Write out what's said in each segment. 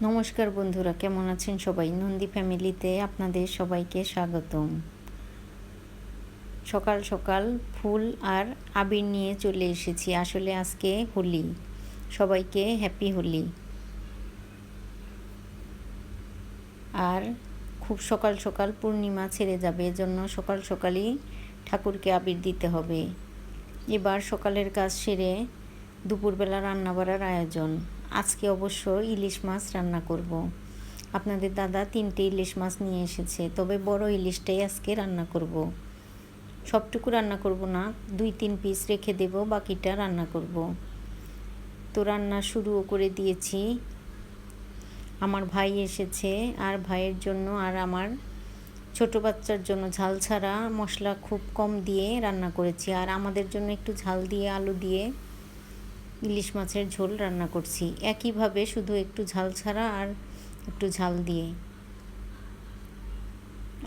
নমস্কার বন্ধুরা, কেমন আছেন সবাই? নন্দী ফ্যামিলিতে আপনাদের সবাইকে স্বাগতম। সকাল সকাল ফুল আর আবির নিয়ে চলে এসেছি। আসলে আজকে হোলি, সবাইকে হ্যাপি হোলি। আর খুব সকাল সকাল পূর্ণিমা ছেড়ে যাবে, এজন্য সকাল সকালই ঠাকুরকে আবির দিতে হবে। এবার সকালের কাজ সেরে দুপুরবেলা রান্না বাড়ার আয়োজন। আজকে অবশ্য ইলিশ মাছ রান্না করব। আপনাদের দাদা 3টে ইলিশ মাছ নিয়ে এসেছে, তবে বড় ইলিশটাই আজকে রান্না করব। সবটুকু রান্না করব না, 2-3 পিস রেখে দেব, বাকিটা রান্না করব। তো রান্না শুরুও করে দিয়েছি। আমার ভাই এসেছে, আর ভাইয়ের জন্য আর আমার ছোট বাচ্চার জন্য ঝাল ছাড়া মশলা খুব কম দিয়ে রান্না করেছি, আর আমাদের জন্য একটু ঝাল দিয়ে আলু দিয়ে ইলিশ মাছের ঝোল রান্না করছি একইভাবে, শুধু একটু ঝাল ছাড়া আর একটু ঝাল দিয়ে।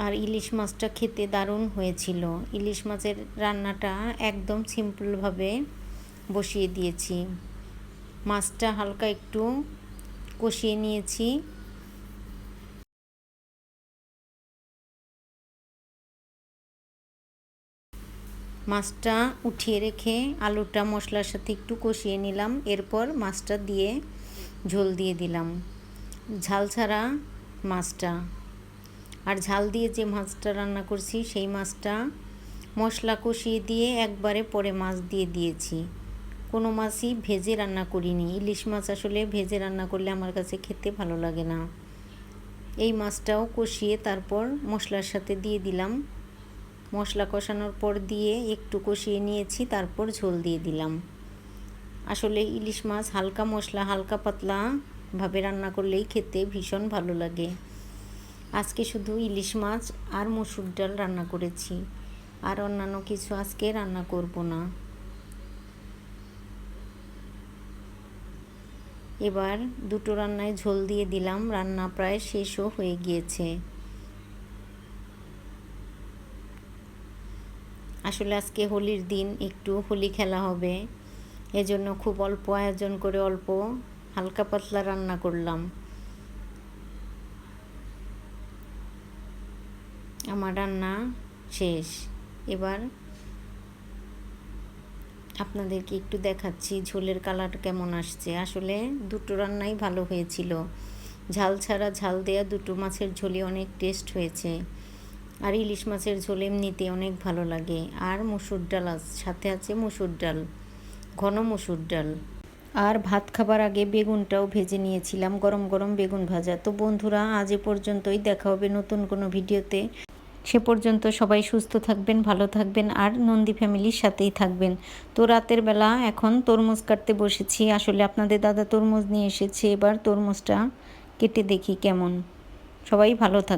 আর ইলিশ মাছটা খেতে দারুণ হয়েছিল। ইলিশ মাছের রান্নাটা একদম সিম্পলভাবে বসিয়ে দিয়েছি। মাছটা হালকা একটু কষিয়ে নিয়েছি। মাছটা উঠিয়ে রেখে আলুটা মশলার সাথে একটু কষিয়ে নিলাম, এরপর মাছটা দিয়ে ঝোল দিয়ে দিলাম, ঝাল ছাড়া মাছটা। আর ঝাল দিয়ে যে মাছটা রান্না করছি সেই মাছটা মশলা কষিয়ে দিয়ে একবারে পরে মাছ দিয়ে দিয়েছি। কোনো মাছই ভেজে রান্না করিনি। ইলিশ মাছ আসলে ভেজে রান্না করলে আমার কাছে খেতে ভালো লাগে না। এই মাছটাও কষিয়ে তারপর মশলার সাথে দিয়ে দিলাম। মশলা কষানোর পর দিয়ে একটু কষিয়ে নিয়েছি, তারপর ঝোল দিয়ে দিলাম। আসলে ইলিশ মাছ হালকা মশলা হালকা পাতলা ভাবে রান্না করলেই খেতে ভীষণ ভালো লাগে। আজকে শুধু ইলিশ মাছ আর মসুর ডাল রান্না করেছি, আর অন্যান্য কিছু আজকে রান্না করব না। এবার দুটো রান্নায় ঝোল দিয়ে দিলাম, রান্না প্রায় শেষও হয়ে গিয়েছে। আসলে আজকে হোলির দিন, একটু হোলি খেলা হবে, এজন্য খুব অল্প আয়োজন করে অল্প হালকা পাতলা রান্না করলাম। আমার রান্না শেষ। এবার আপনাদেরকে একটু দেখাচ্ছি ঝোলের কালার কেমন আসছে। আসলে দুটো রান্নাই ভালো হয়েছিল। ঝাল ছাড়া ঝাল দেয়া দুটো মাছের ঝোলই অনেক টেস্ট হয়েছে। আর ইলিশ মাছের ঝোল এমনিতে অনেক ভালো লাগে। আর মসুর ডাল সাথে আছে, মসুর ডাল, ঘন মসুর ডাল। আর ভাত খাবার আগে বেগুনটাও ভেজে নিয়েছিলাম, গরম গরম বেগুন ভাজা। তো বন্ধুরা, আজ এ পর্যন্তই। দেখা হবে নতুন কোনো ভিডিওতে। সে পর্যন্ত সবাই সুস্থ থাকবেন, ভালো থাকবেন, আর নন্দী ফ্যামিলির সাথেই থাকবেন। তো রাতের বেলা এখন তরমুজ কাটতে বসেছি। আসলে আপনাদের দাদা তরমুজ নিয়ে এসেছে, এবার তরমুজটা কেটে দেখি কেমন। সবাই ভালো থাকবেন।